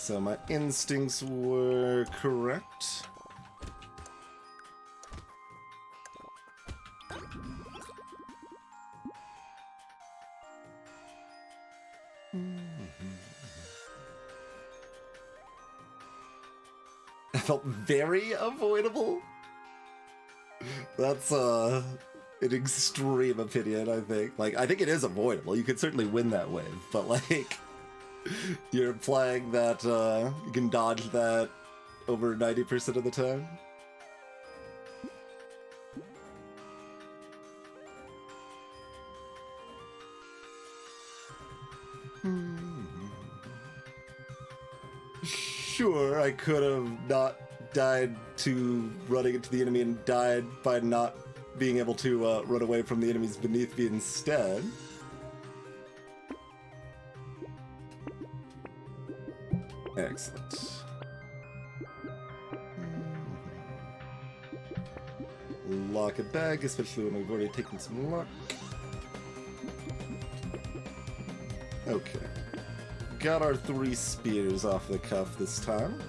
So my instincts were correct. That felt very avoidable. That's an extreme opinion, I think. Like, I think it is avoidable. You could certainly win that wave, but like, you're implying that you can dodge that over 90% of the time. Sure, I could have not died to running into the enemy and died by not being able to run away from the enemies beneath me instead. Excellent. Lock it back, especially when we've already taken some luck. Okay. Got our 3 spears off the cuff this time.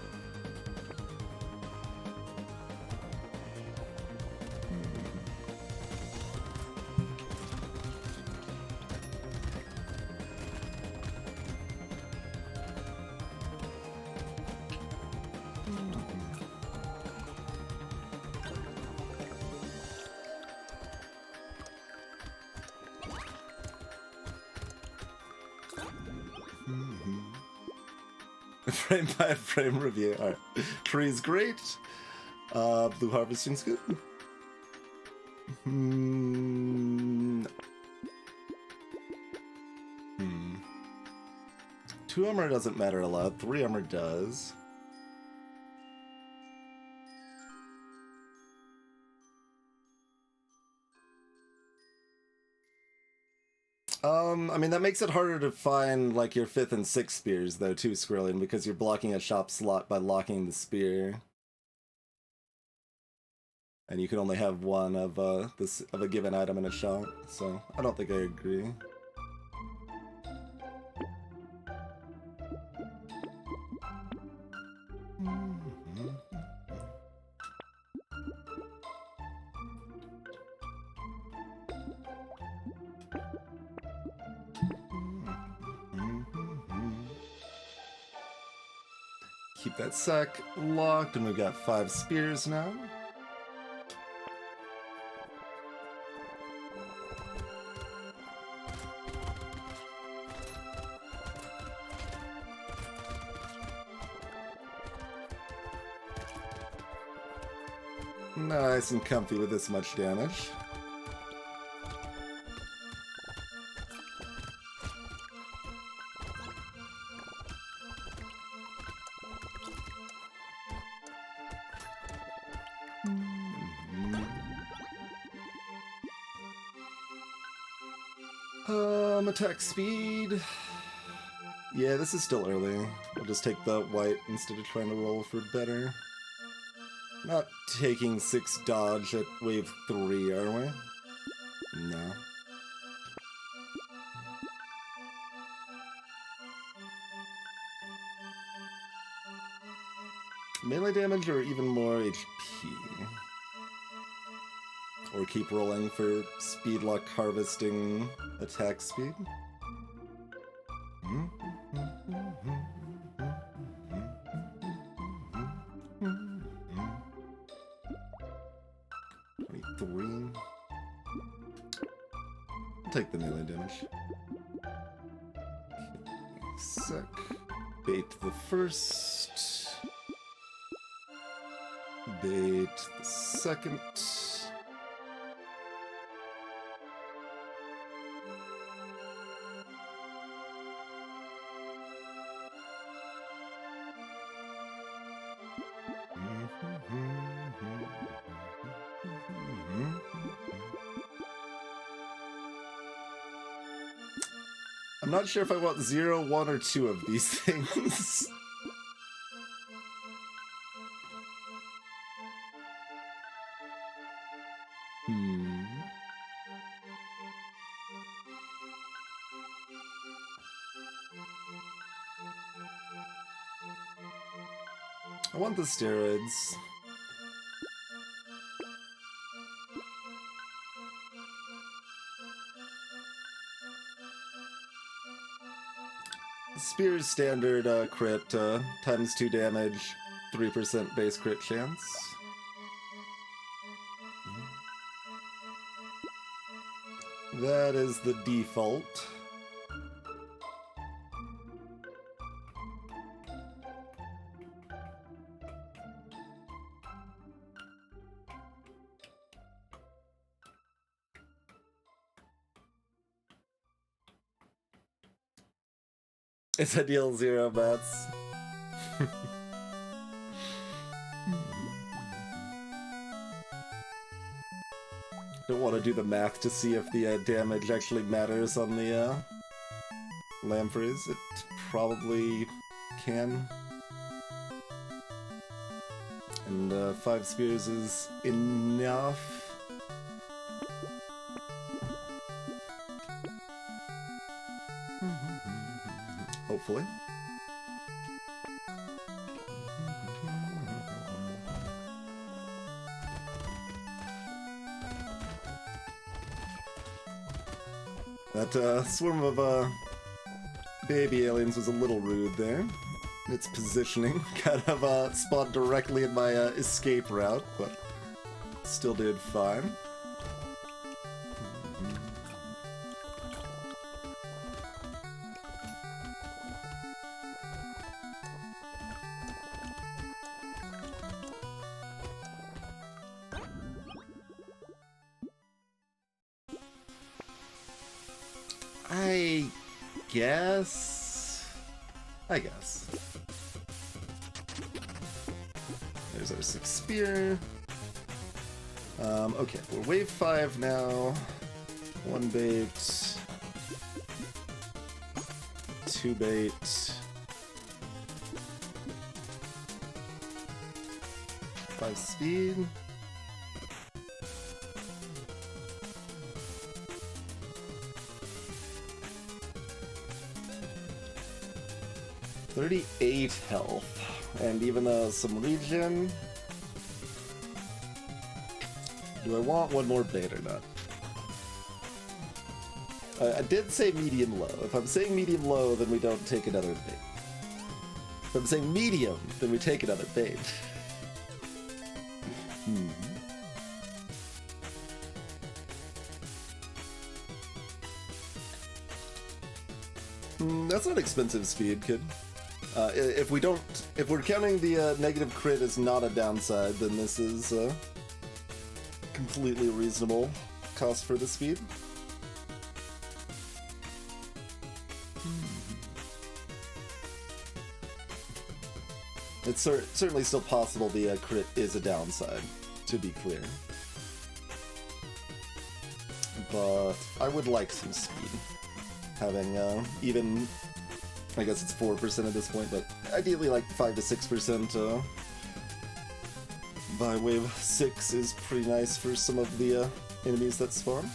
Frame by frame review. Alright. Tree's great. Blue harvesting's good. Two armor doesn't matter a lot. 3 armor does. I mean, that makes it harder to find, like, your 5th and 6th spears, though, too, Squirrelian, because you're blocking a shop slot by locking the spear. And you can only have one of a given item in a shop, so I don't think I agree. Keep that sack locked, and we've got 5 spears now. Nice and comfy with this much damage. Attack speed. Yeah, this is still early. I'll just take the white instead of trying to roll for better. Not taking 6 dodge at wave 3, are we? No. Melee damage or even more HP? Or keep rolling for speed lock harvesting attack speed? Take the melee damage. Sec. Bait the first. Bait the second. I'm not sure if I want 0, 1, or 2 of these things. I want the steroids. Spear's standard crit, times 2 damage, 3% base crit chance. That is the default. It's a deal 0 bets. Don't want to do the math to see if the damage actually matters on the Lampreys. It probably can. And 5 spears is enough. Hopefully. That swarm of baby aliens was a little rude there. Its positioning kind of spawned directly in my escape route, but still did fine. I guess. There's our 6 spear. Okay, we're wave 5 now. 1 bait. 2 bait. 5 speed. $38 health, and even some regen. Do I want one more bait or not? I did say medium low. If I'm saying medium low, then we don't take another bait. If I'm saying medium, then we take another bait. That's not expensive speed, kid. If we're counting the negative crit as not a downside, then this is completely reasonable cost for the speed. It's certainly still possible the crit is a downside, to be clear. But I would like some speed. Having even, I guess it's 4% at this point, but ideally like 5 to 6% by wave 6 is pretty nice for some of the enemies that spawn.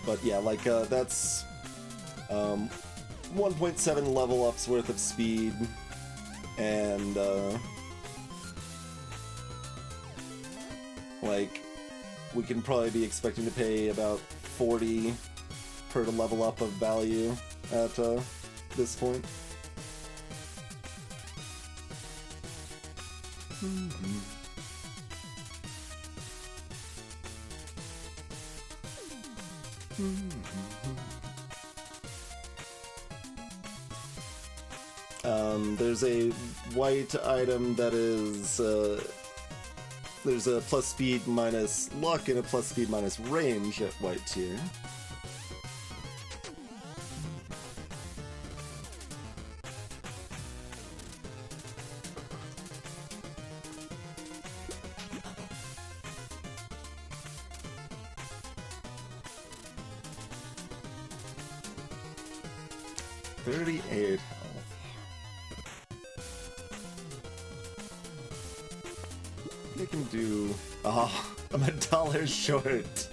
But yeah, like that's 1.7 level ups worth of speed, and like we can probably be expecting to pay about 40 per level up of value at this point. There's a white item that is there's a plus speed minus luck and a plus speed minus range at white tier. $38 health. I can do... Oh, I'm $1 short.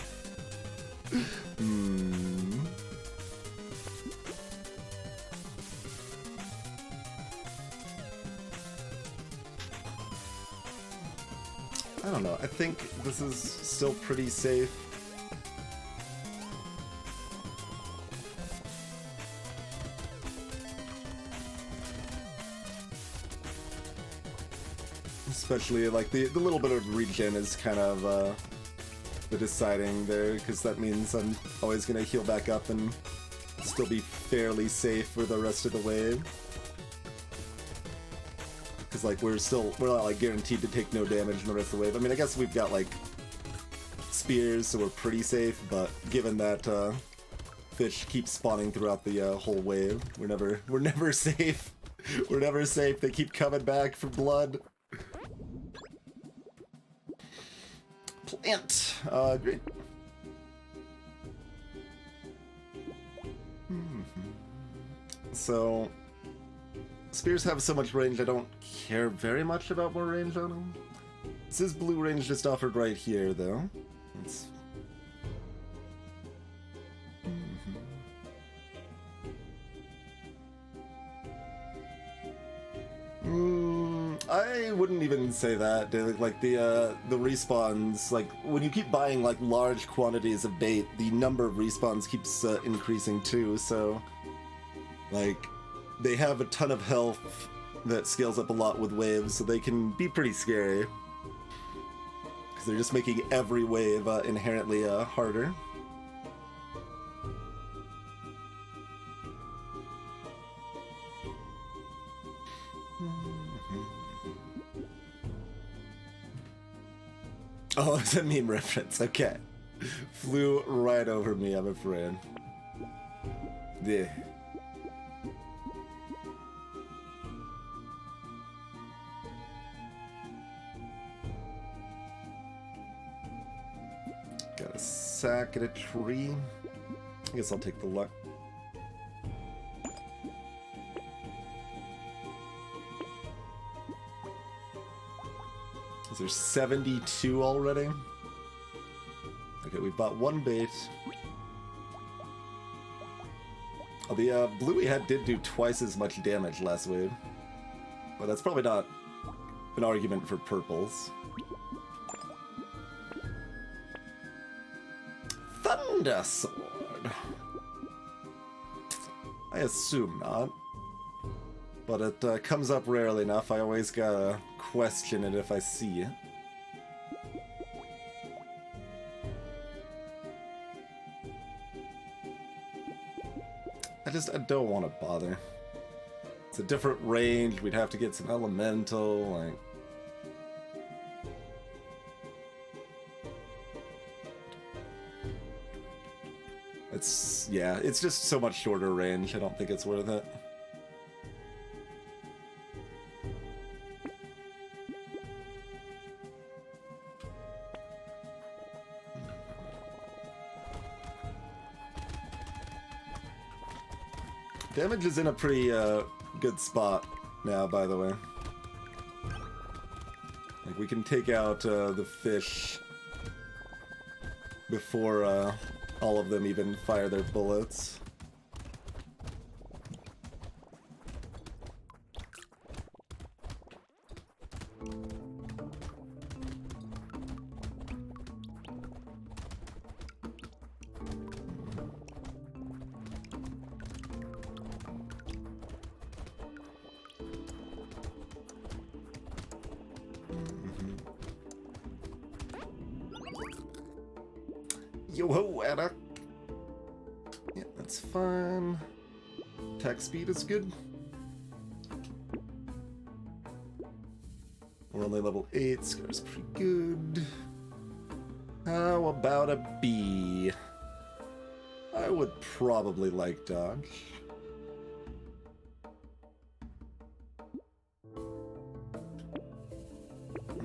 I don't know. I think this is still pretty safe. Especially, like, the little bit of regen is kind of the deciding there, because that means I'm always going to heal back up and still be fairly safe for the rest of the wave. Because, like, we're not, like, guaranteed to take no damage in the rest of the wave. I mean, I guess we've got, like, spears, so we're pretty safe, but given that fish keeps spawning throughout the whole wave, we're never safe. We're never safe. They keep coming back for blood. Plant. Great. So, spears have so much range, I don't care very much about more range on them. This is blue range just offered right here, though. It's... I wouldn't even say that, dude. Like, the respawns, like, when you keep buying, like, large quantities of bait, the number of respawns keeps increasing, too, so... Like, they have a ton of health that scales up a lot with waves, so they can be pretty scary. Because they're just making every wave inherently harder. Oh, it's a meme reference, okay. Flew right over me, I'm afraid. Yeah. Got a sack at a tree. I guess I'll take the luck. Is there 72 already? Okay, we bought one bait. Oh, the blue we had did do twice as much damage last wave. But that's probably not an argument for purples. Thunder Sword. I assume not. But it comes up rarely enough, I always gotta question it if I see it. I don't want to bother. It's a different range, we'd have to get some elemental, like... it's just so much shorter range, I don't think it's worth it. Damage is in a pretty good spot now, by the way. Like, we can take out the fish before all of them even fire their bullets. Yo-ho, Anna! Yeah, that's fine. Attack speed is good. We're only level 8, Scar's pretty good. How about a bee? I would probably like dodge.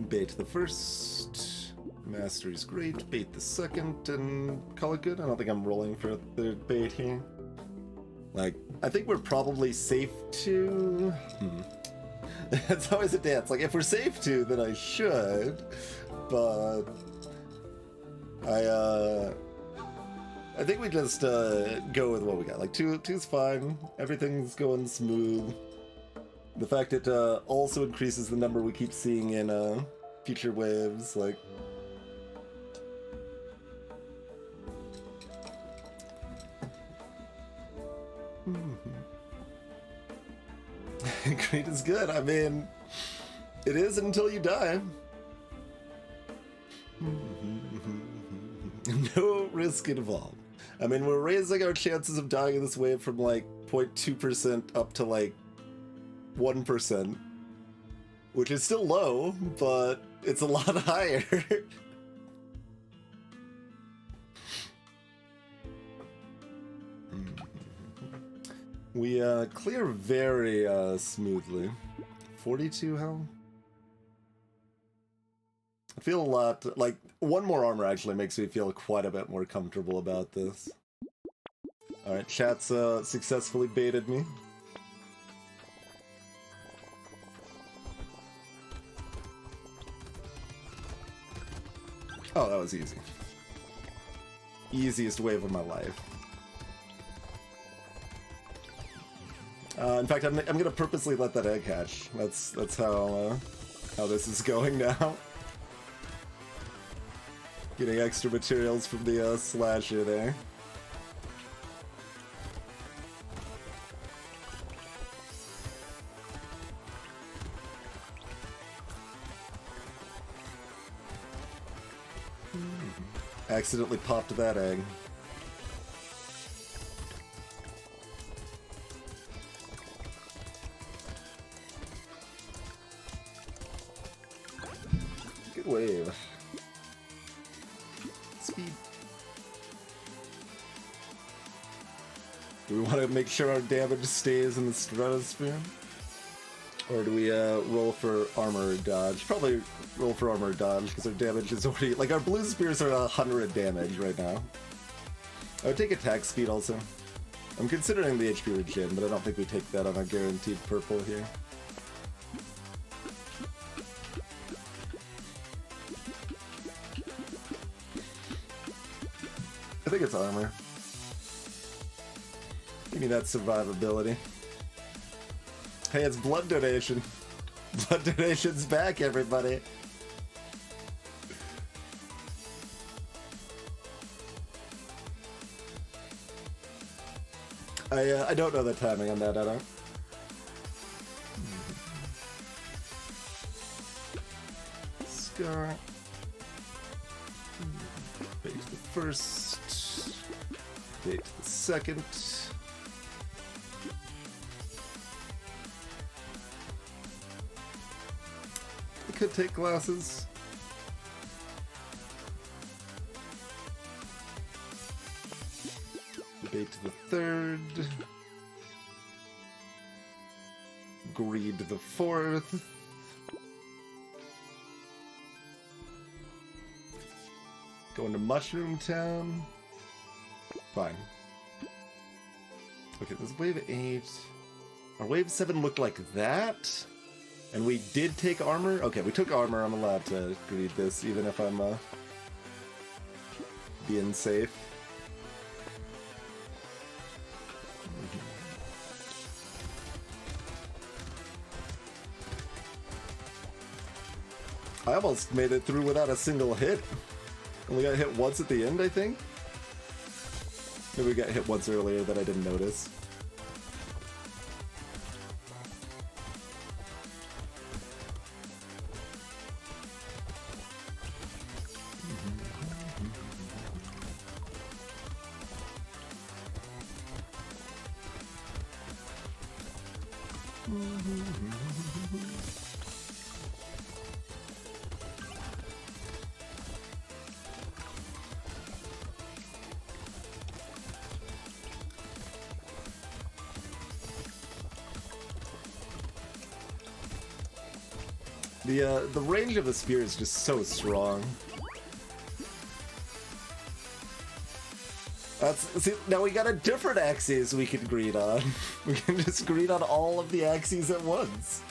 Bait the first. Mastery's great, bait the second, and call it good. I don't think I'm rolling for a third bait here. Like, I think we're probably safe to... It's always a dance. Like, if we're safe to, then I should, but... I think we just go with what we got. Like, two's fine. Everything's going smooth. The fact it also increases the number we keep seeing in future waves, like... Greed is good, I mean, it is until you die. No risk involved. I mean, we're raising our chances of dying in this wave from like 0.2% up to like 1%, which is still low, but it's a lot higher. We clear very smoothly. 42 health? I feel a lot, like, one more armor actually makes me feel quite a bit more comfortable about this. Alright, chat's successfully baited me. Oh, that was easy. Easiest wave of my life. In fact, I'm gonna purposely let that egg hatch. That's how this is going now. Getting extra materials from the slasher there. Accidentally popped that egg. Good wave. Speed. Do we want to make sure our damage stays in the stratosphere? Or do we roll for armor dodge? Probably roll for armor dodge, because our damage is already... Like, our blue spears are 100 damage right now. I would take attack speed also. I'm considering the HP regen, but I don't think we take that on a guaranteed purple here. I think it's armor. Give me that survivability. Hey, it's blood donation. Blood donation's back, everybody. I don't know the timing on that, I don't. Scar. Bait to the first. Bait to the second. Could take glasses. Bait to the third. Greed to the fourth. Going to Mushroom Town. Fine. Okay, this is wave 8. Our wave 7 looked like that. And we did take armor? Okay, we took armor. I'm allowed to greed this, even if I'm being safe. I almost made it through without a single hit. Only got hit once at the end, I think. Maybe we got hit once earlier that I didn't notice. The range of the spear is just so strong. See, now we got a different axes we can greed on. We can just greed on all of the axes at once.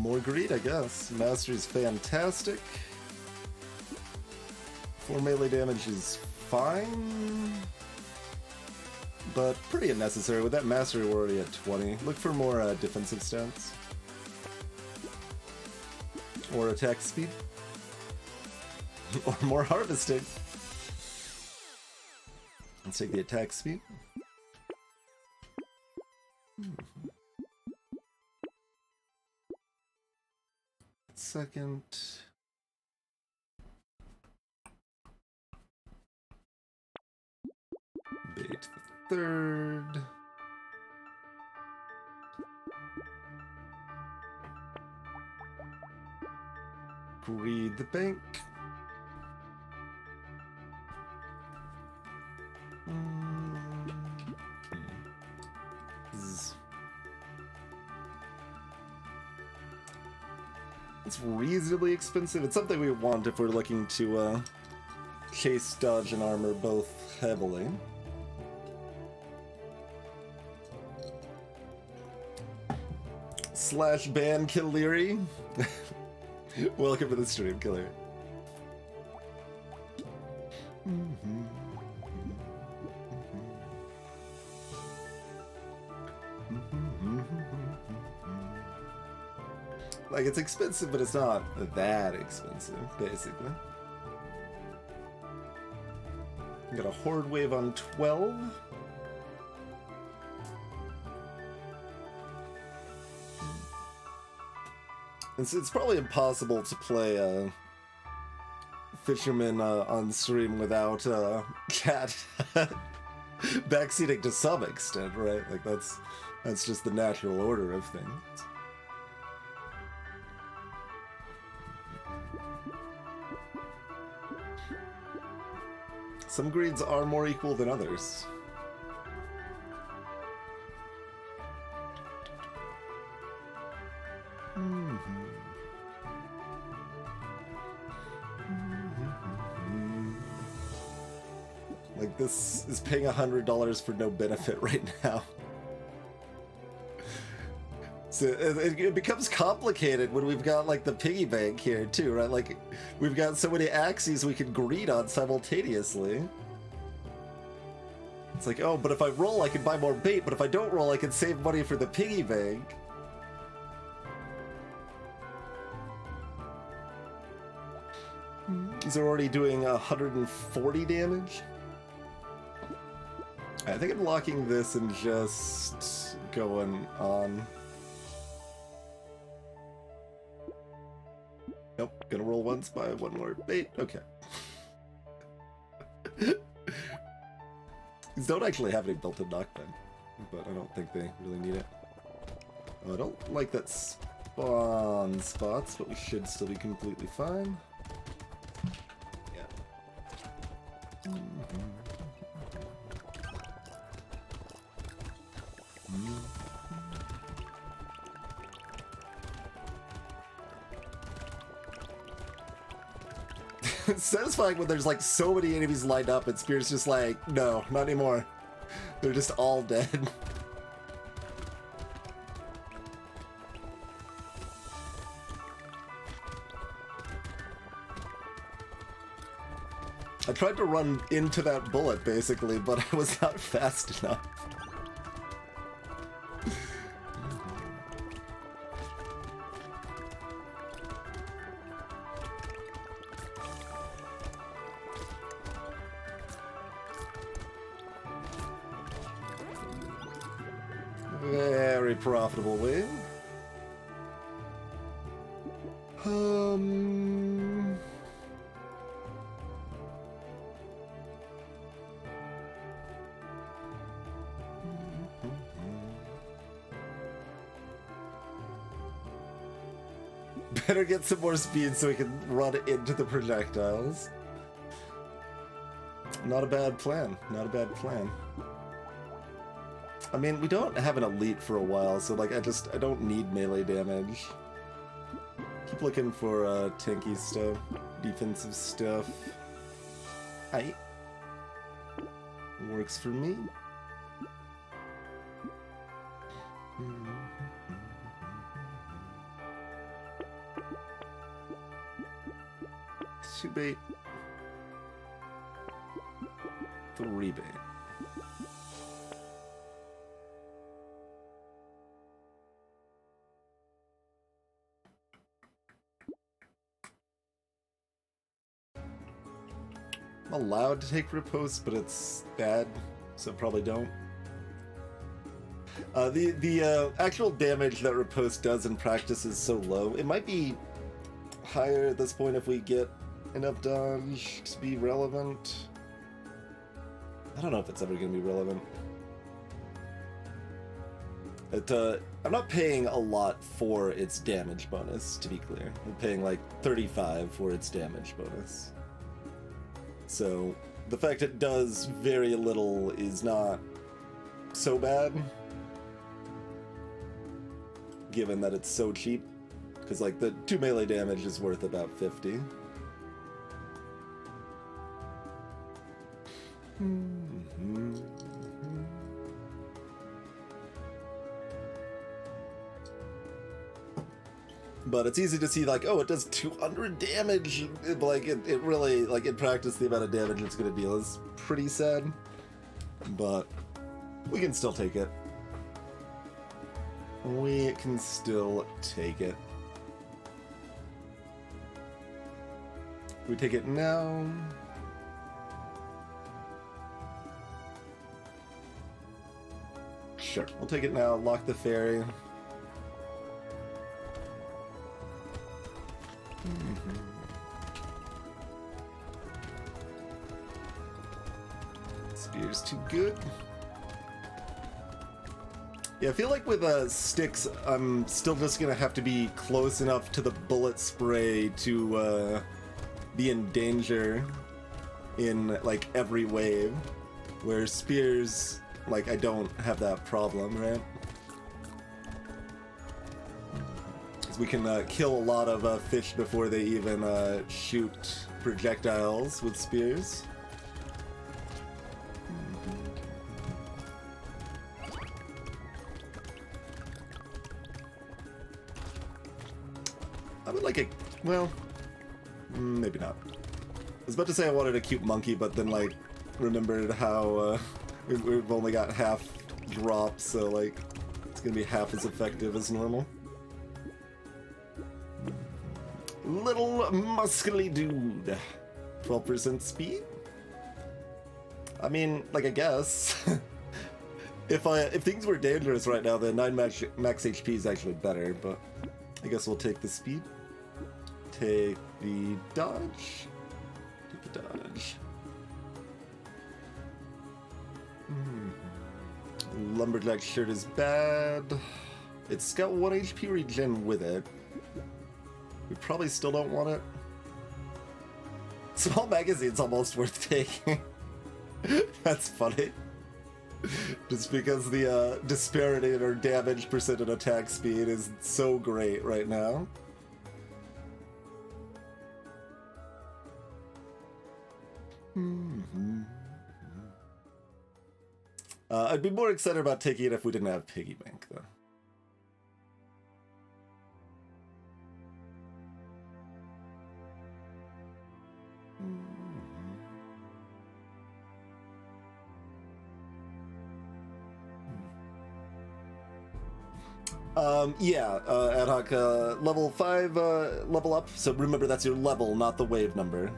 More greed, I guess. Mastery's fantastic. 4 melee damage is fine, but pretty unnecessary. With that mastery, we're already at 20. Look for more defensive stats. Or attack speed. Or more harvesting. Let's take the attack speed. Second. Bait the third. Greed the bank. It's reasonably expensive. It's something we want if we're looking to chase, dodge, and armor both heavily. Slash ban Killiri. Welcome to the stream, Killer. Like, it's expensive, but it's not that expensive, basically. Got a Horde Wave on 12. It's probably impossible to play Fisherman on stream without Cat backseating to some extent, right? Like, that's just the natural order of things. Some greeds are more equal than others. Like, this is paying $100 for no benefit right now. So it becomes complicated when we've got, like, the piggy bank here, too, right? Like, we've got so many axes we can greed on simultaneously. It's like, oh, but if I roll, I can buy more bait, but if I don't roll, I can save money for the piggy bank. These are already doing 140 damage. I think I'm locking this and just going on. Nope, gonna roll once, buy one more bait. Okay. These don't actually have any built-in knockback, but I don't think they really need it. Oh, I don't like that spawn spots, but we should still be completely fine. Yeah. It's satisfying when there's like so many enemies lined up and Spear's just like, no, not anymore. They're just all dead. I tried to run into that bullet basically, but I was not fast enough. Very profitable win. Better get some more speed so we can run into the projectiles. Not a bad plan. Not a bad plan. I mean, we don't have an elite for a while, so like I don't need melee damage. Keep looking for tanky stuff, defensive stuff. Aye. Works for me. 2 bait. 3 bait. I'm allowed to take riposte, but it's bad, so probably don't. The actual damage that riposte does in practice is so low. It might be higher at this point if we get enough dodge to be relevant. I don't know if it's ever going to be relevant. I'm not paying a lot for its damage bonus, to be clear. I'm paying like 35 for its damage bonus. So the fact it does very little is not so bad, given that it's so cheap. Because like the 2 melee damage is worth about 50. But it's easy to see like, oh, it does 200 damage. Like it really, like in practice, the amount of damage it's gonna deal is pretty sad. But we can still take it. We can still take it. We take it now. Sure, we'll take it now. Lock the fairy. Spear's too good. Yeah, I feel like with sticks, I'm still just gonna have to be close enough to the bullet spray to be in danger in like every wave, where spears, like I don't have that problem, right? Because we can kill a lot of fish before they even shoot projectiles with spears. I would like a, well, maybe not. I was about to say I wanted a cute monkey, but then like remembered how we've only got half drops, so like it's gonna be half as effective as normal. Little muscly dude. 12% speed? I mean, like I guess. If things were dangerous right now, then 9 max HP is actually better, but I guess we'll take the speed. Take the dodge. Take the dodge. Lumberjack shirt is bad. It's got 1 HP regen with it. We probably still don't want it. Small magazine's almost worth taking. That's funny. Just because the disparity in our damage percent and attack speed is so great right now. I'd be more excited about taking it if we didn't have piggy bank, though. Ad hoc, level 5, level up, so remember that's your level, not the wave number,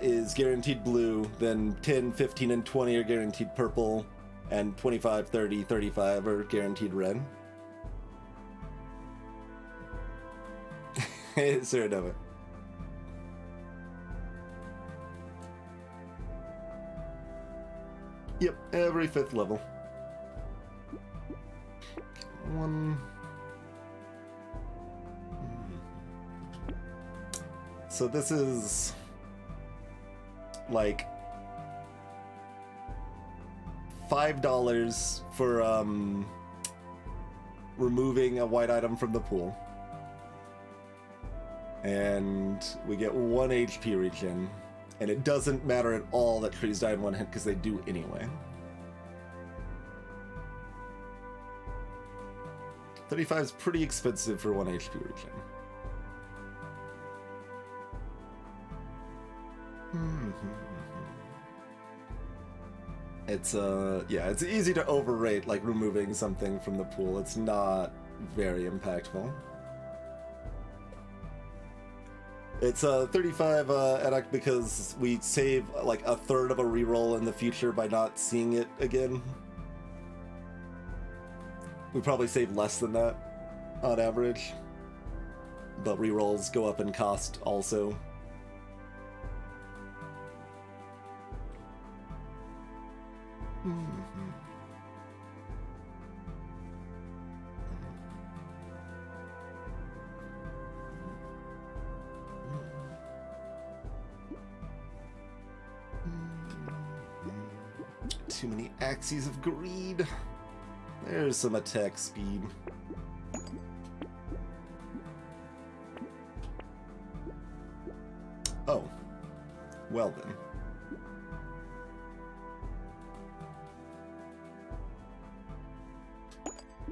is guaranteed blue, then 10, 15, and 20 are guaranteed purple, and 25, 30, 35 are guaranteed red. Saranova. Yep, every 5th level. One. So this is like $5 for removing a white item from the pool, and we get 1 HP regen, and it doesn't matter at all that trees die in 1 hit because they do anyway. 35 is pretty expensive for 1 HP regen. It's yeah, it's easy to overrate like removing something from the pool. It's not very impactful. It's 35 Edok because we save like a third of a reroll in the future by not seeing it again. We probably save less than that on average, but rerolls go up in cost also. Too many axes of greed. There's some attack speed. Oh. Well then.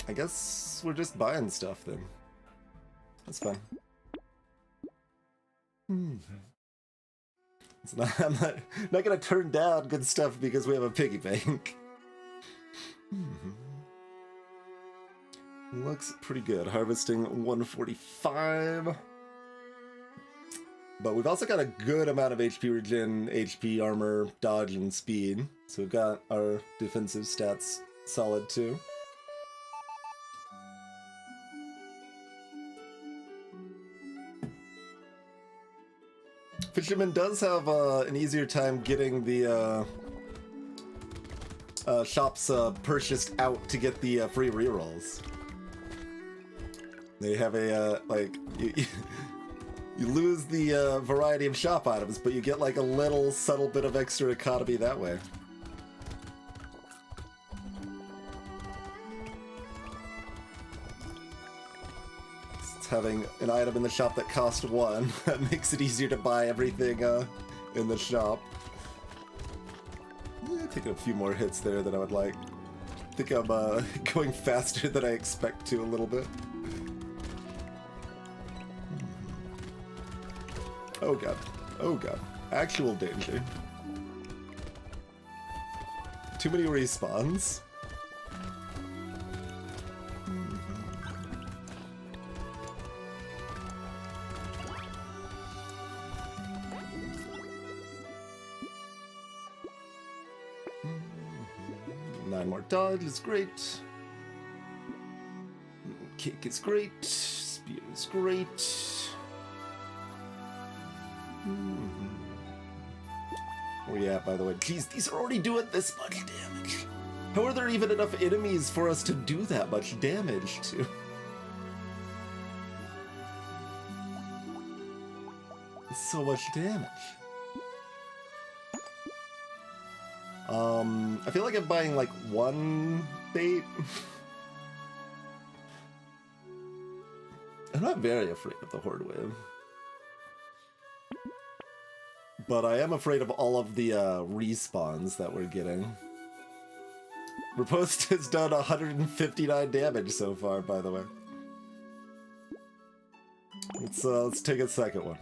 I guess we're just buying stuff then. That's fine. It's not, I'm not gonna turn down good stuff because we have a piggy bank. Looks pretty good. Harvesting 145. But we've also got a good amount of HP regen, HP, armor, dodge, and speed. So we've got our defensive stats solid too. Fisherman does have an easier time getting the shops purchased out to get the free rerolls. They have a like you lose the variety of shop items, but you get like a little subtle bit of extra economy that way. Having an item in the shop that costs 1 that makes it easier to buy everything in the shop. Yeah, taking a few more hits there than I would like. I think I'm going faster than I expect to a little bit. Oh god. Oh god. Actual danger. Too many respawns. 9 more dodge is great. Kick is great. Spear is great. Where are you at, by the way? Jeez, these are already doing this much damage. How are there even enough enemies for us to do that much damage to? So much damage. I feel like I'm buying like 1 bait. I'm not very afraid of the Horde Wave. But I am afraid of all of the respawns that we're getting. Riposte has done 159 damage so far, by the way. Let's take a second one.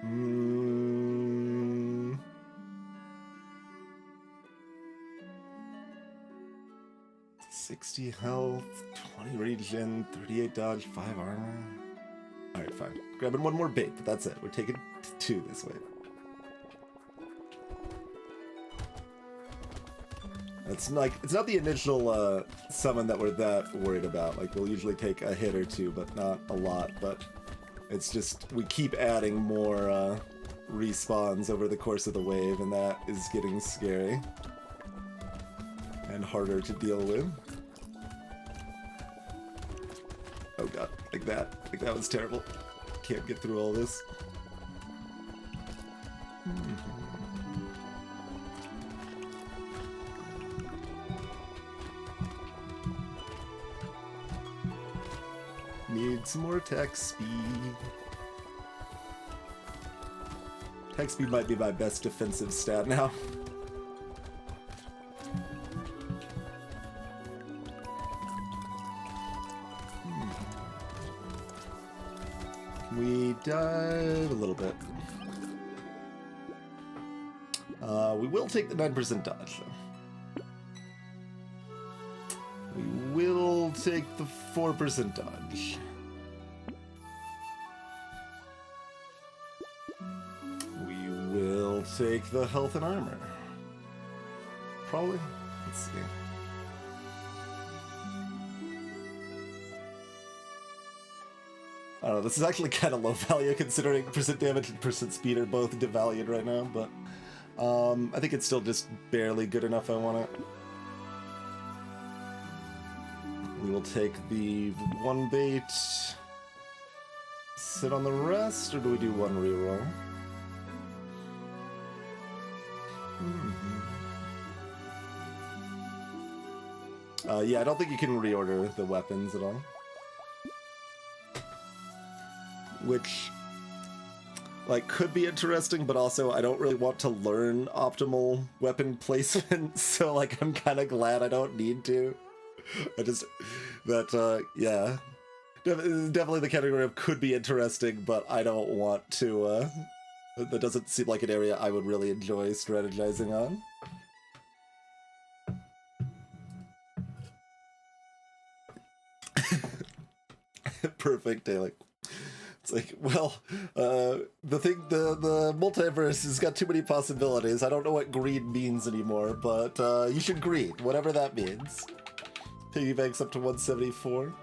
Hmm. 60 health, 20 regen, 38 dodge, 5 armor. Alright, fine. Grabbing 1 more bait, but that's it. We're taking 2 this way. It's like, it's not the initial summon that we're that worried about. Like, we'll usually take a hit or 2, but not a lot. But it's just, we keep adding more respawns over the course of the wave, and that is getting scary. And harder to deal with. Oh god, like that. Like that was terrible. Can't get through all this. Need some more attack speed. Attack speed might be my best defensive stat now. died a little bit. We will take the 9% dodge, though. We will take the 4% dodge. We will take the health and armor. Probably. Let's see. I don't know, this is actually kind of low value considering percent damage and percent speed are both devalued right now, but I think it's still just barely good enough. I want it. We will take the 1 bait, sit on the rest, or do we do 1 reroll? Yeah, I don't think you can reorder the weapons at all. Which, like, could be interesting, but also I don't really want to learn optimal weapon placement, so, like, I'm kind of glad I don't need to. Yeah. Definitely the category of could be interesting, but I don't want to, that doesn't seem like an area I would really enjoy strategizing on. Perfect, Dalek. It's like, well, the multiverse has got too many possibilities. I don't know what greed means anymore, but you should greed, whatever that means. Piggy banks up to 174.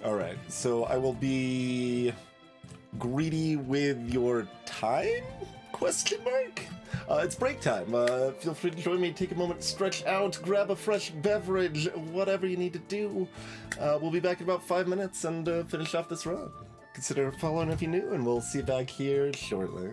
All right, so I will be greedy with your time? Question mark? It's break time. Feel free to join me, take a moment, stretch out, grab a fresh beverage, whatever you need to do. We'll be back in about 5 minutes and finish off this run. Consider following if you're new, and we'll see you back here shortly.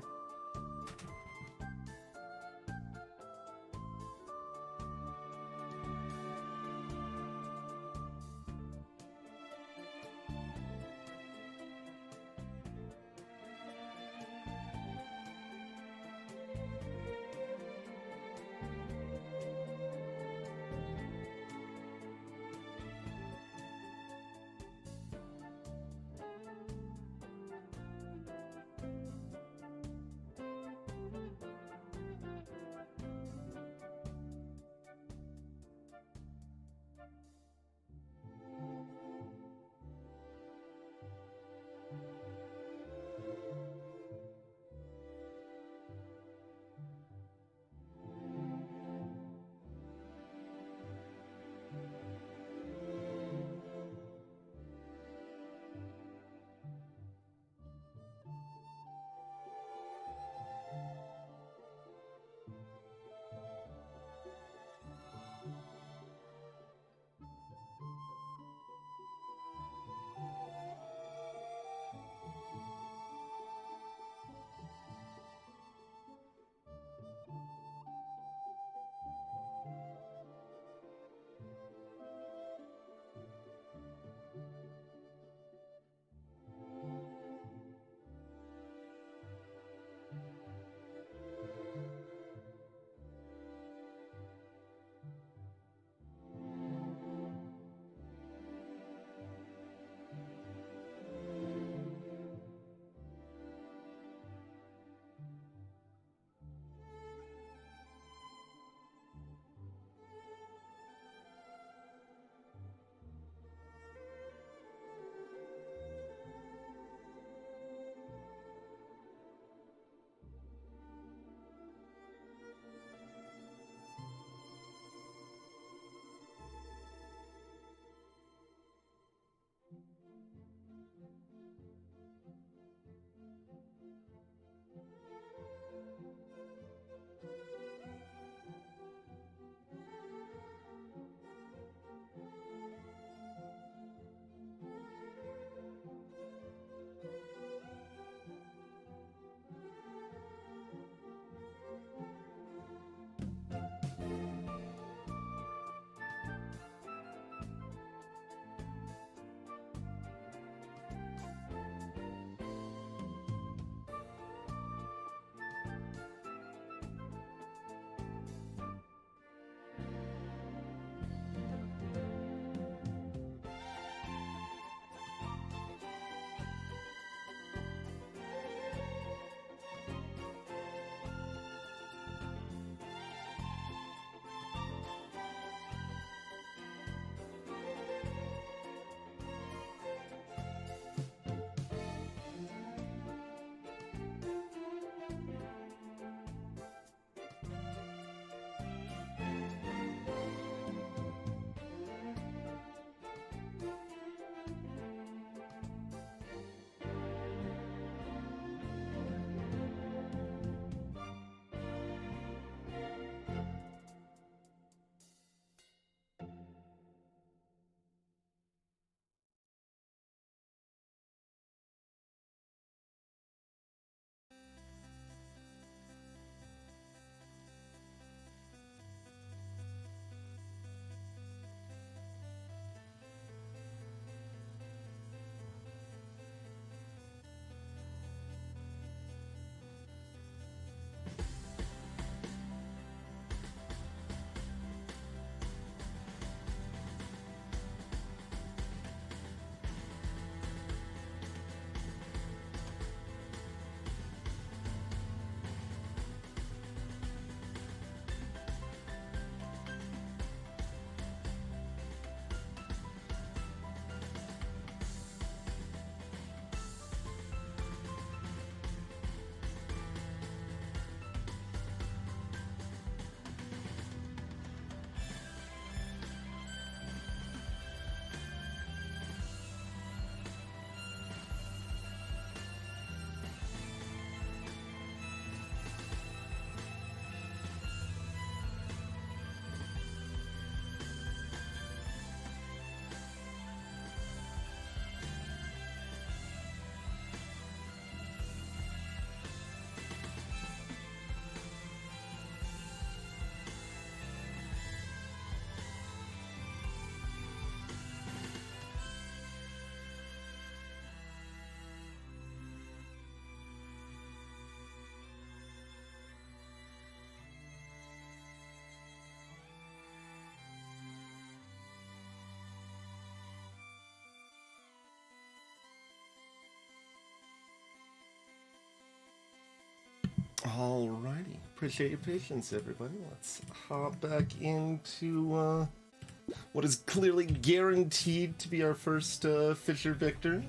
Alrighty. Appreciate your patience, everybody. Let's hop back into what is clearly guaranteed to be our first Fisher victory.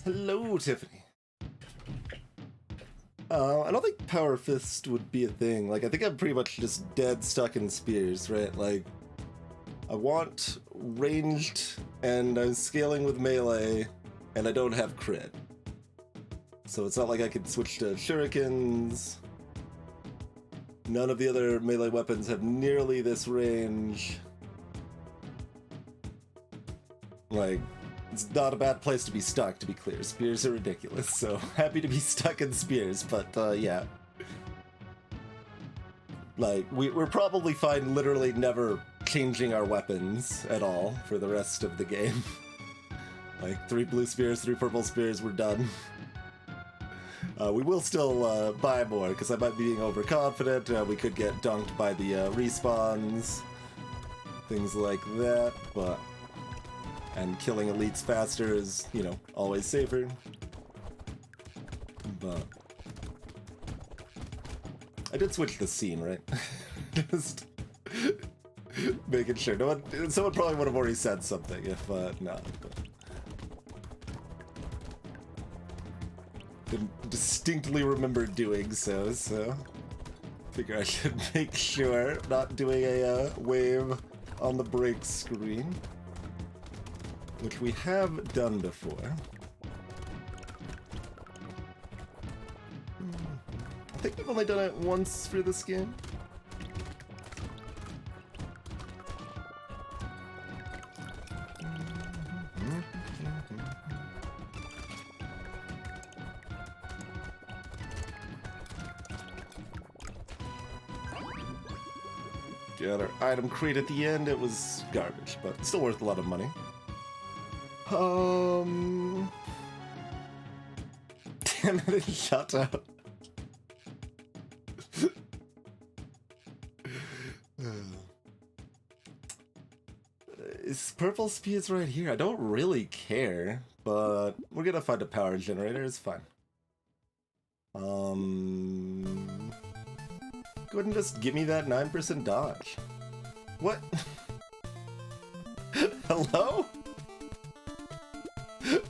Hello, Tiffany. I don't think Power Fist would be a thing. Like, I think I'm pretty much just dead stuck in spears, right? Like, I want ranged, and I'm scaling with melee, and I don't have crit. So it's not like I could switch to shurikens. None of the other melee weapons have nearly this range. Like, it's not a bad place to be stuck, to be clear. Spears are ridiculous, so happy to be stuck in spears, but yeah. Like, we're probably fine literally never changing our weapons at all for the rest of the game. Like, 3 blue spears, 3 purple spears, we're done. We will still buy more, because I might be being overconfident. We could get dunked by the respawns, things like that, but... And killing elites faster is, you know, always safer. But... I did switch the scene, right? Just making sure. No one, someone probably would have already said something if not. But didn't distinctly remember doing so, so figure I should make sure not doing a wave on the break screen, which we have done before. I think we've only done it once for this game. Got our item crate at the end. It was garbage, but still worth a lot of money. Damn it, shut up. Is purple speeds right here? I don't really care, but we're gonna find a power generator. It's fine. Go ahead and just give me that 9% dodge. What? Hello?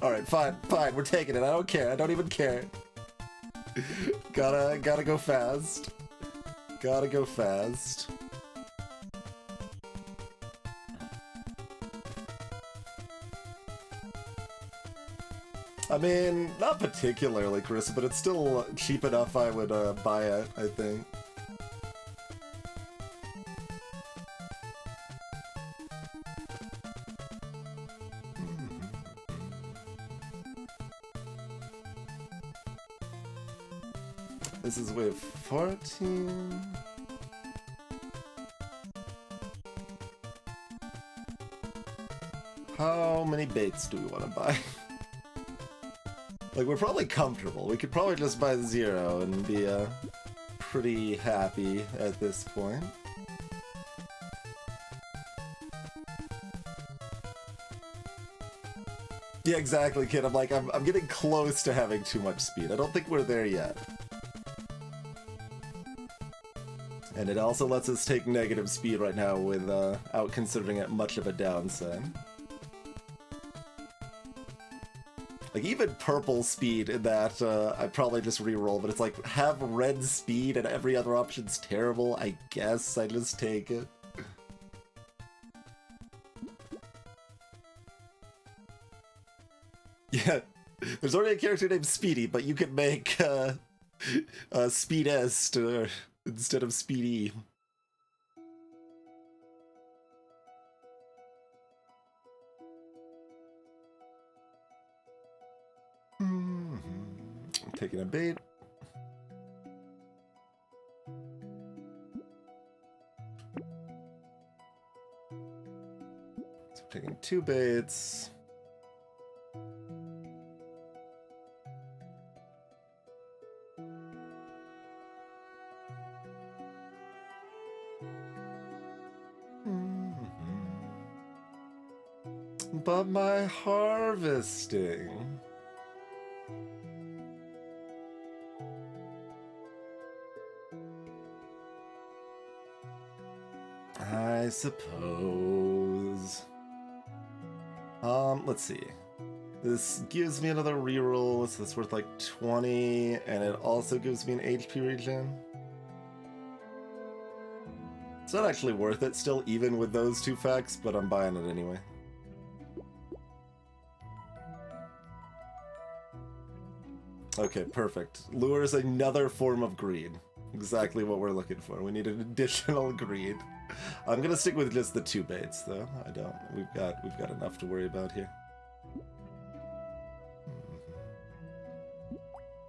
Alright, fine, we're taking it. I don't care. I don't even care. Gotta go fast. Gotta go fast. I mean, not particularly, Chris, but it's still cheap enough I would buy it, I think. This is wave 14. How many baits do we want to buy? Like, we're probably comfortable. We could probably just buy 0 and be pretty happy at this point. Yeah, exactly, kid. I'm like, I'm getting close to having too much speed. I don't think we're there yet. And it also lets us take negative speed right now without considering it much of a downside. Like, even purple speed in that, I'd probably just re-roll, but it's like, have red speed and every other option's terrible. I guess I just take it. Yeah, there's already a character named Speedy, but you could make Speedest instead of Speedy. I'm taking a bait. So I'm taking 2 baits. But my harvesting. I suppose. Let's see. This gives me another reroll, so that's worth like 20, and it also gives me an HP regen. It's not actually worth it still, even with those two facts, but I'm buying it anyway. Okay, perfect. Lure is another form of greed. Exactly what we're looking for. We need an additional greed. I'm gonna stick with just the 2 baits, though. I don't. We've got enough to worry about here.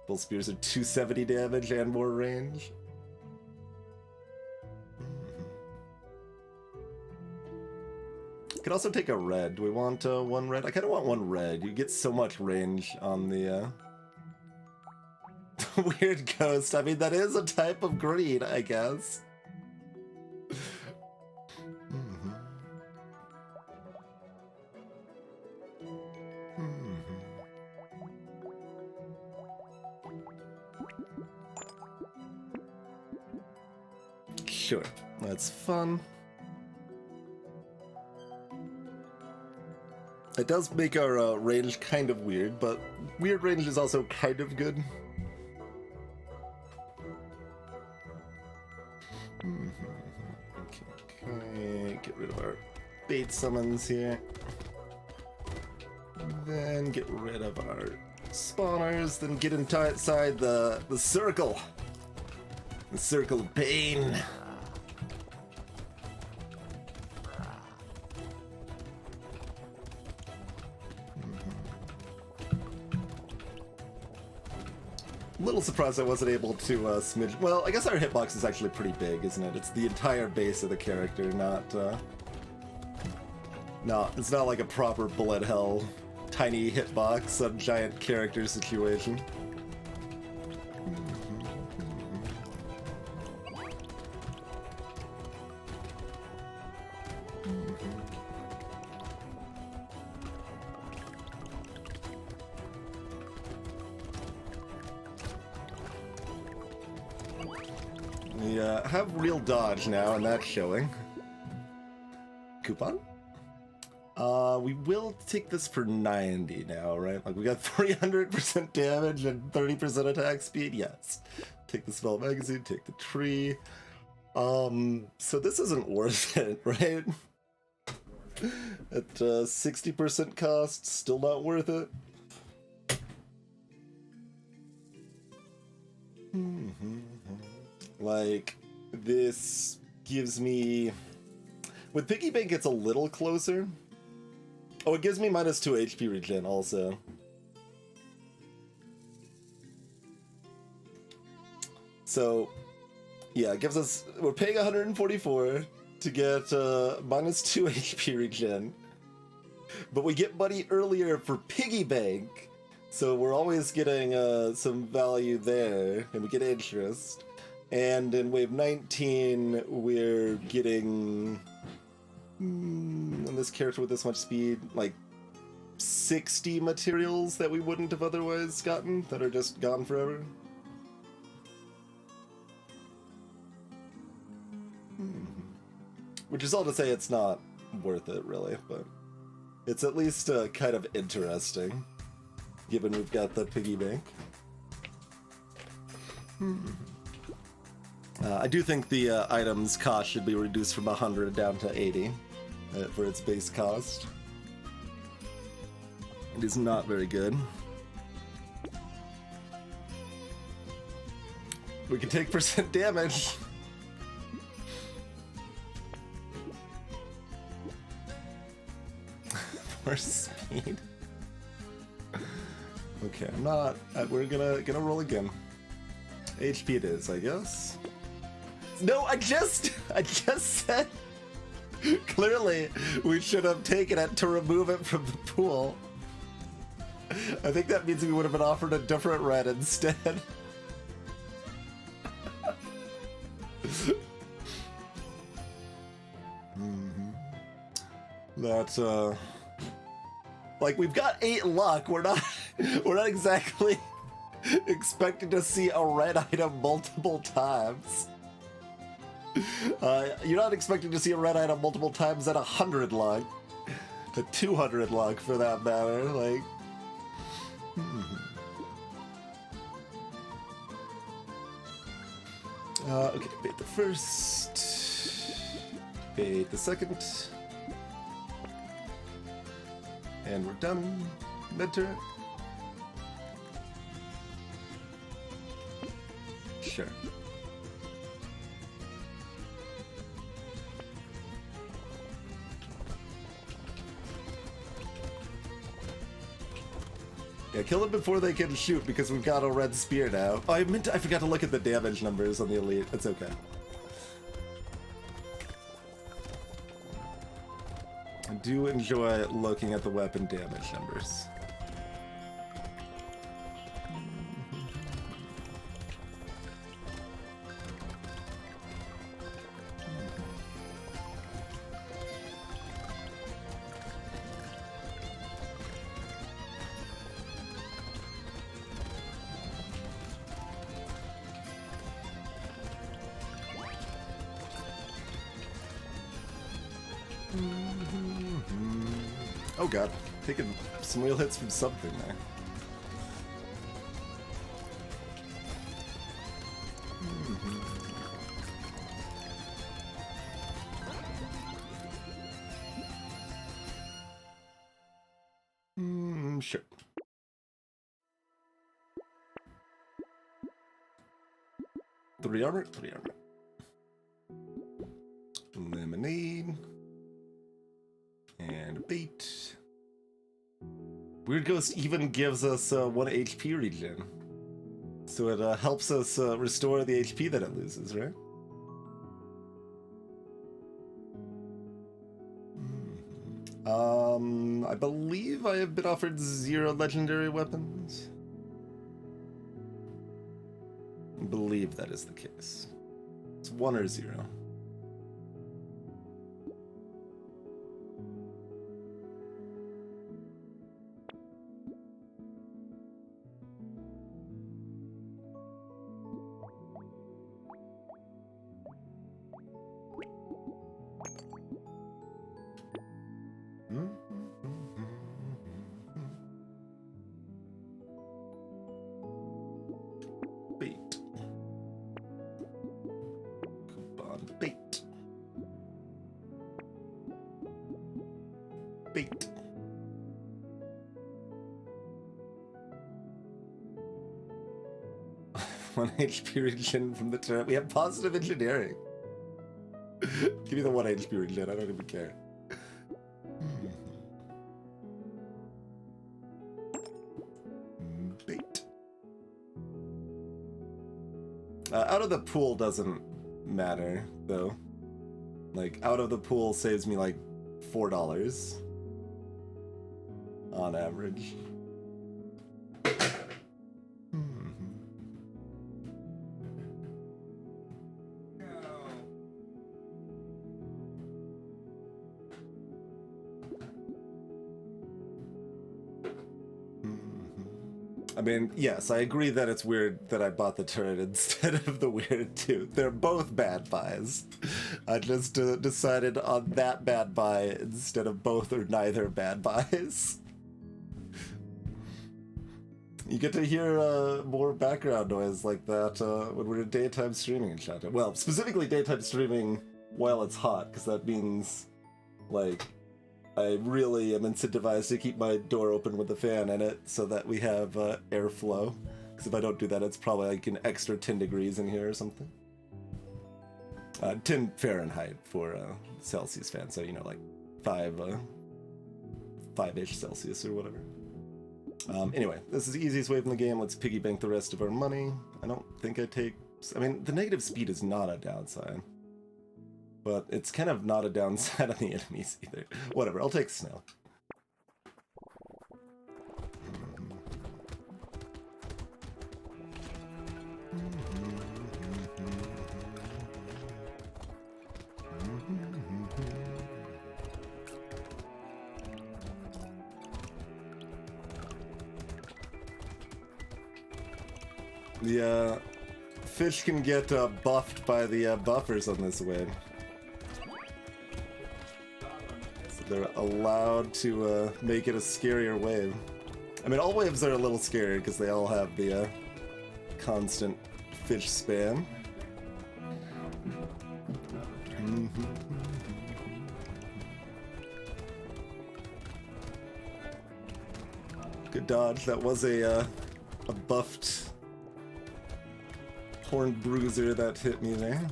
Bull spears are 270 damage and more range. Could also take a red. Do we want 1 red? I kind of want 1 red. You get so much range on the weird ghost. I mean, that is a type of greed, I guess. Sure, that's fun. It does make our range kind of weird, but weird range is also kind of good. Okay, get rid of our bait summons here. Then get rid of our spawners, then get inside the circle. The circle of pain. A little surprised I wasn't able to smidge. Well, I guess our hitbox is actually pretty big, isn't it? It's the entire base of the character, not. It's not like a proper bullet hell, tiny hitbox, some giant character situation. We have real dodge now, and that's showing. Coupon? We will take this for 90 now, right? Like, we got 300% damage and 30% attack speed? Yes. Take the spell magazine, take the tree. So this isn't worth it, right? At 60% cost, still not worth it. Like, this gives me... With Piggy Bank, it's a little closer. Oh, it gives me minus 2 HP regen also. So, yeah, it gives us... We're paying 144 to get minus 2 HP regen. But we get money earlier for Piggy Bank. So we're always getting some value there, and we get interest. And in wave 19, we're getting, on this character with this much speed, like 60 materials that we wouldn't have otherwise gotten, that are just gone forever. Which is all to say it's not worth it, really, but it's at least kind of interesting, given we've got the piggy bank. I do think the item's cost should be reduced from 100 down to 80 for its base cost. It is not very good. We can take percent damage. For speed. Okay, I'm not. We're gonna roll again. HP it is, I guess. No, I just said clearly we should have taken it to remove it from the pool. I think that means we would have been offered a different red instead. That's like, we've got 8 luck. We're not exactly expecting to see a red item multiple times. You're not expecting to see a red item multiple times at 100 log. A 200 log for that matter, like... Okay, bait the first. Bait the second. And we're done. Mid turret. Sure. Yeah, kill them before they can shoot because we've got a red spear now. Oh, I forgot to look at the damage numbers on the elite. It's okay. I do enjoy looking at the weapon damage numbers. Oh god, taking some real hits from something there. Sure. Three armor. Lemonade. And a bait. Weird Ghost even gives us 1 HP regen. So it helps us restore the HP that it loses, right? I believe I have been offered 0 legendary weapons. I believe that is the case. It's 1 or 0. Bait. 1 HP regen from the turret. We have positive engineering. Give me the 1 HP regen. I don't even care. Bait. Out of the pool doesn't matter, though. Like, out of the pool saves me like $4 on average. I mean, yes, I agree that it's weird that I bought the turret instead of the weird tooth. They're both bad buys. I just decided on that bad buy instead of both or neither bad buys. You get to hear more background noise like that when we're daytime streaming in chat. Well, specifically daytime streaming while it's hot, because that means, like, I really am incentivized to keep my door open with the fan in it so that we have airflow. Because if I don't do that, it's probably like an extra 10 degrees in here or something. 10 Fahrenheit for Celsius fan, so, you know, like 5-ish Celsius or whatever. Anyway, this is the easiest way from the game. Let's piggy bank the rest of our money. I don't think I take... I mean, the negative speed is not a downside. But it's kind of not a downside on the enemies either. Whatever, I'll take snow. The fish can get buffed by the buffers on this wave. So they're allowed to make it a scarier wave. I mean, all waves are a little scary because they all have the constant fish spam. Good dodge. That was a buffed horned bruiser that hit me there.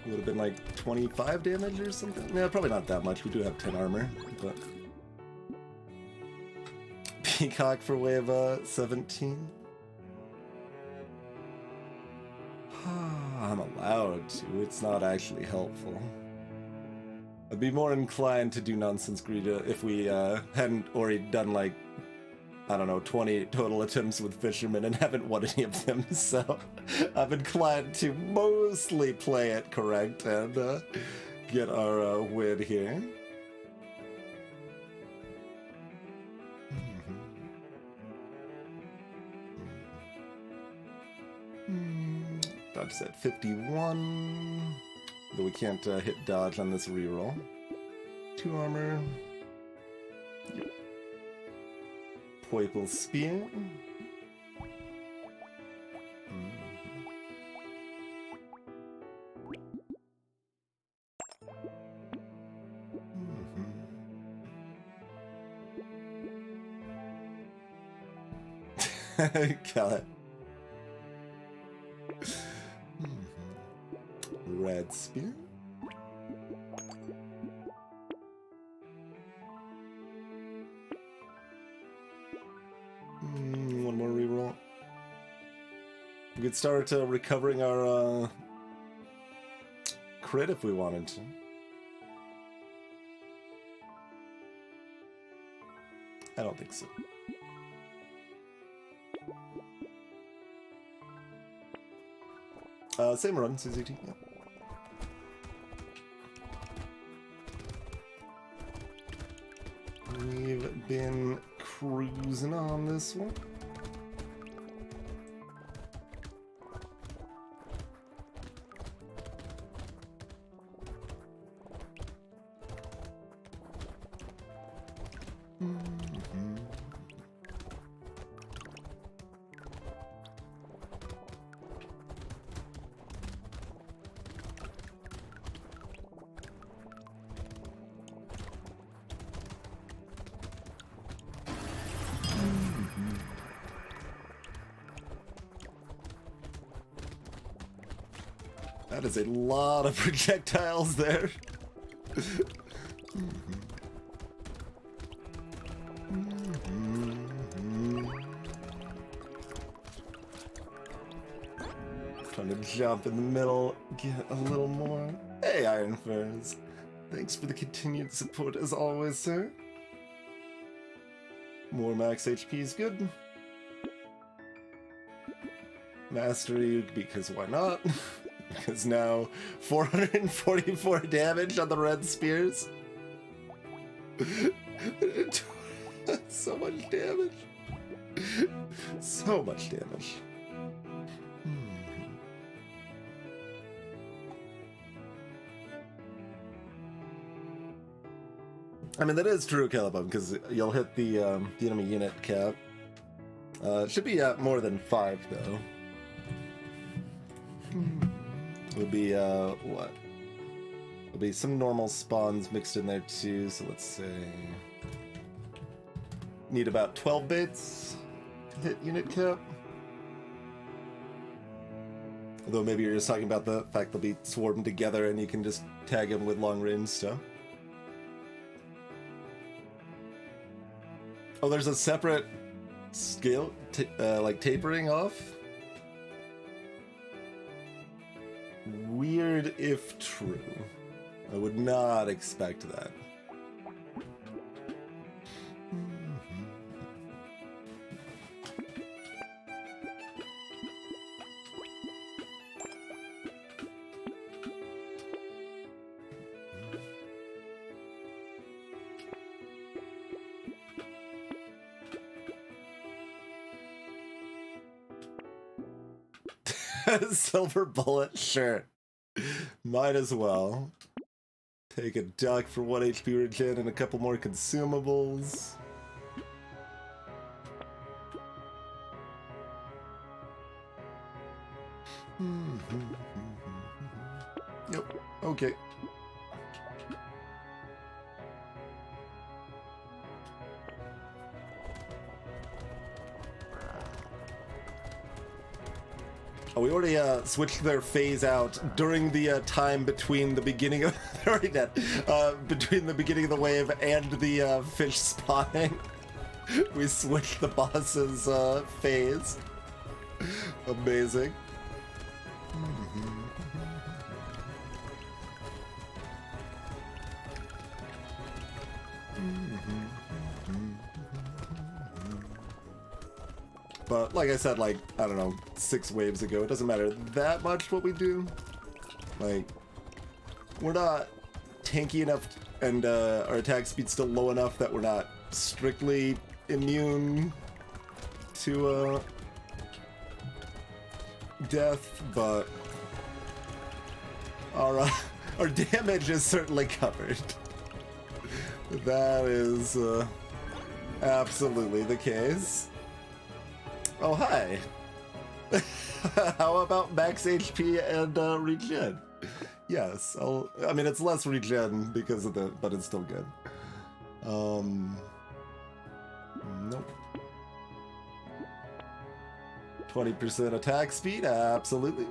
Would have been like 25 damage or something. Yeah, probably not that much. We do have 10 armor, but Peacock for wave 17. I'm allowed to. It's not actually helpful. I'd be more inclined to do Nonsense Greed if we hadn't already done like, I don't know, 20 total attempts with Fisherman and haven't won any of them, so I'm inclined to mostly play it correct and get our win here. Dodge at 51. Though we can't hit dodge on this reroll. 2 armor. Yep. Poiple Spear. Got it. Red Spear. One more reroll. We could start recovering our crit if we wanted to. I don't think so. Same run, CZT. Yeah. We've been cruising on this one. That is a lot of projectiles there. Trying to jump in the middle, get a little more. Hey, Iron Furs. Thanks for the continued support as always, sir. More max HP is good. Mastery, because why not? Because now 444 damage on the red spears. So much damage. So much damage. I mean, that is true, Calibum, because you'll hit the enemy unit cap. It should be more than 5, though. It'll be, what? There'll be some normal spawns mixed in there, too, so let's say... Need about 12 baits to hit unit cap. Although maybe you're just talking about the fact they'll be swarmed together and you can just tag them with long-range stuff. Oh, there's a separate scale, like tapering off? Weird if true. I would not expect that. Silver bullet, sure. Might as well. Take a duck for 1 HP regen and a couple more consumables. Yep, okay. Oh, we already switched their phase out during the time between the beginning of they're already dead. Between the beginning of the wave and the fish spawning. We switched the boss's phase. Amazing. But like I said, like, I don't know, 6 waves ago, it doesn't matter that much what we do. Like, we're not tanky enough and our attack speed's still low enough that we're not strictly immune to death, but our damage is certainly covered. That is absolutely the case. Oh, hi. How about max HP and regen? Yes, I mean, it's less regen because of but it's still good. Nope. 20% attack speed, absolutely.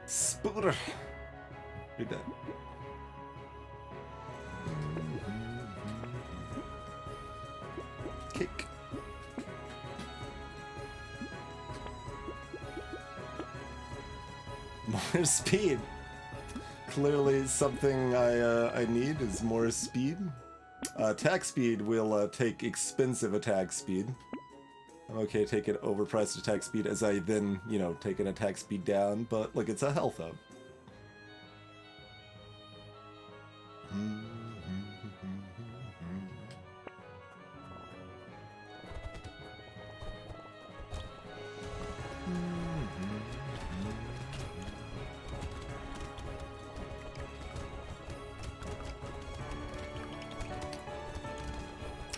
Spooter. You're dead. Kick. More speed. Clearly something I need is more speed. Attack speed will take expensive attack speed. I'm okay taking overpriced attack speed as I then, you know, take an attack speed down, but look, it's a health up.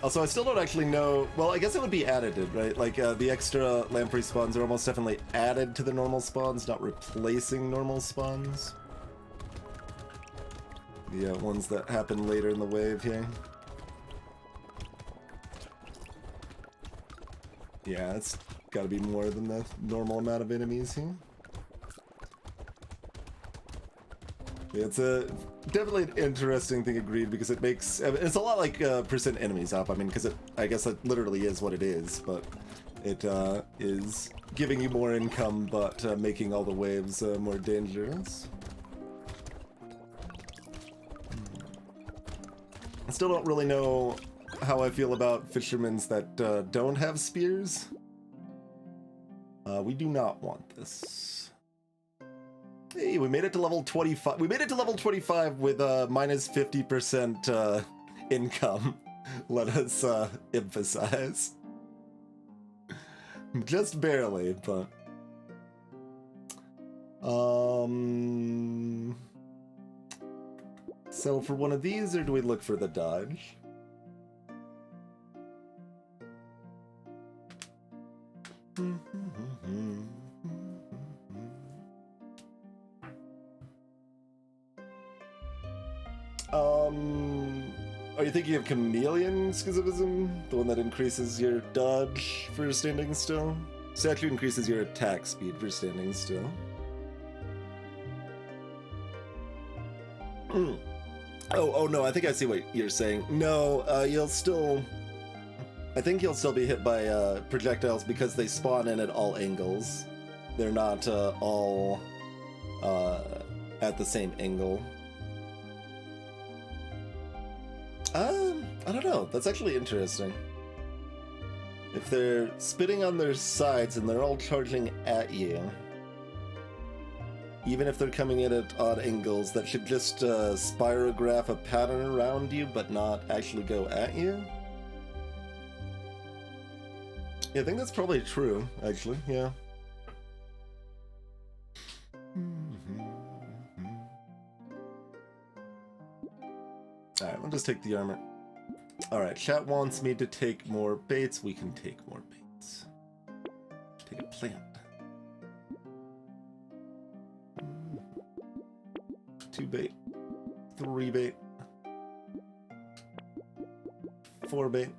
Also, I still don't actually know. Well, I guess it would be additive, right? Like, the extra lamprey spawns are almost definitely added to the normal spawns, not replacing normal spawns. The ones that happen later in the wave here. Yeah, it's gotta be more than the normal amount of enemies here. Yeah, it's definitely an interesting thing, agreed, because it makes, it's a lot like percent enemies up. I mean, because I guess it literally is what it is, but it is giving you more income, but making all the waves more dangerous. I still don't really know how I feel about fishermen that don't have spears. We do not want this. Hey, we made it to level 25. We made it to level 25 with minus 50% income. Let us emphasize. Just barely, but settle for one of these, or do we look for the dodge? Are you thinking of Chameleon Schizovism? The one that increases your dodge for standing still? Statue increases your attack speed for standing still. Oh no, I think I see what you're saying. No, you'll still... I think you'll still be hit by projectiles because they spawn in at all angles. They're not all at the same angle. I don't know. That's actually interesting. If they're spitting on their sides and they're all charging at you, even if they're coming in at odd angles, that should just spirograph a pattern around you, but not actually go at you. Yeah, I think that's probably true, actually, yeah. Alright, we'll just take the armor. Alright, chat wants me to take more baits. We can take more baits. Take a plant. 2 bait. 3 bait. 4 bait.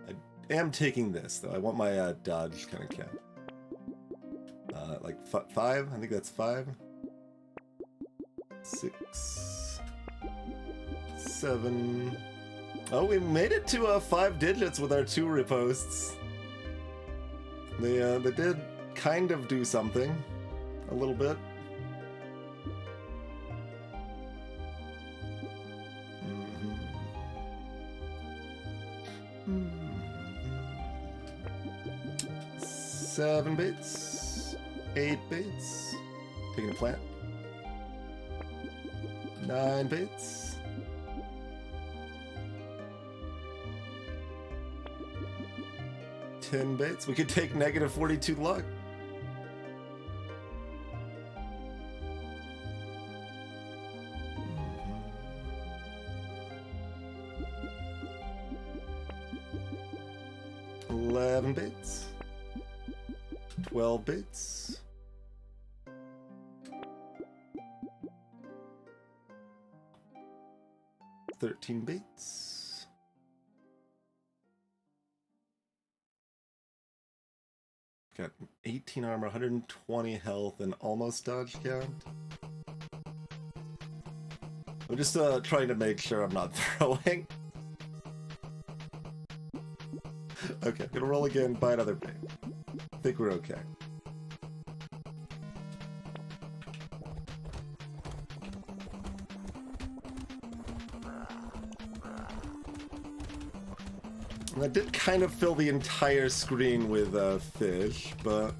I am taking this, though. I want my dodge kind of cap. Like 5? I think that's 5. 6. 7. Oh, we made it to 5 digits with our 2 reposts. They did kind of do something. A little bit. Seven baits. 8 baits. Taking a plant. 9 baits. 10 baits. We could take negative 42 luck. Mm-hmm. 11 baits. 12 baits. 13 baits. Got 18 armor, 120 health, and almost dodge count. I'm just trying to make sure I'm not throwing. Okay, gonna roll again, buy another bait. I think we're okay. I did kind of fill the entire screen with fish, but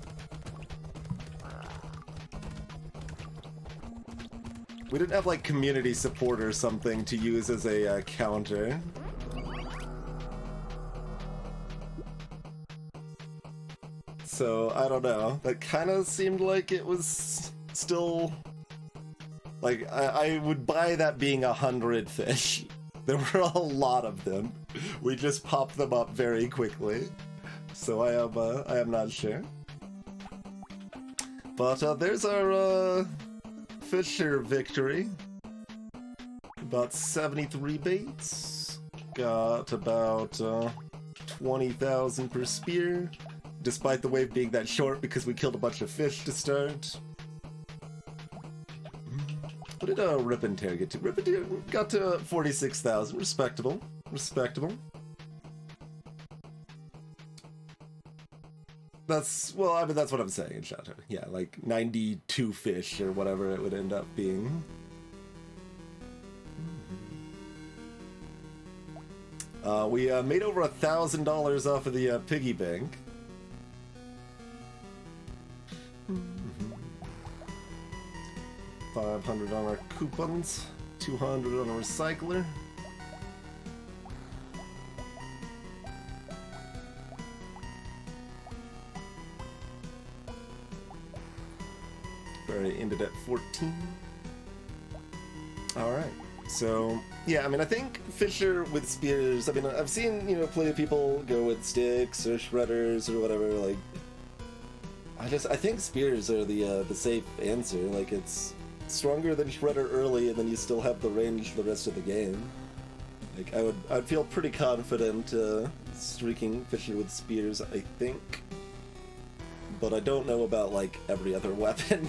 we didn't have like community support or something to use as a counter. So I don't know. That kind of seemed like it was still like I would buy that being 100 fish. There were a lot of them. We just popped them up very quickly. So I am not sure. But there's our Fisher victory. About 73 baits. Got about 20,000 per spear. Despite the wave being that short because we killed a bunch of fish to start. What did Rip and Tear get to? Rip and Tear got to 46,000. Respectable. Respectable. That's, well, I mean, that's what I'm saying in Shadow. Yeah, like 92 fish or whatever it would end up being. We made over $1,000 off of the piggy bank. 500 on our coupons, 200 on a recycler. Already ended at 14. Alright, so yeah, I mean, I think Fisher with spears, I mean, I've seen, you know, plenty of people go with sticks or shredders or whatever, like, I think spears are the safe answer. Like, it's stronger than Shredder early, and then you still have the range the rest of the game. Like, I'd feel pretty confident streaking Fisher with spears, I think. But I don't know about, like, every other weapon.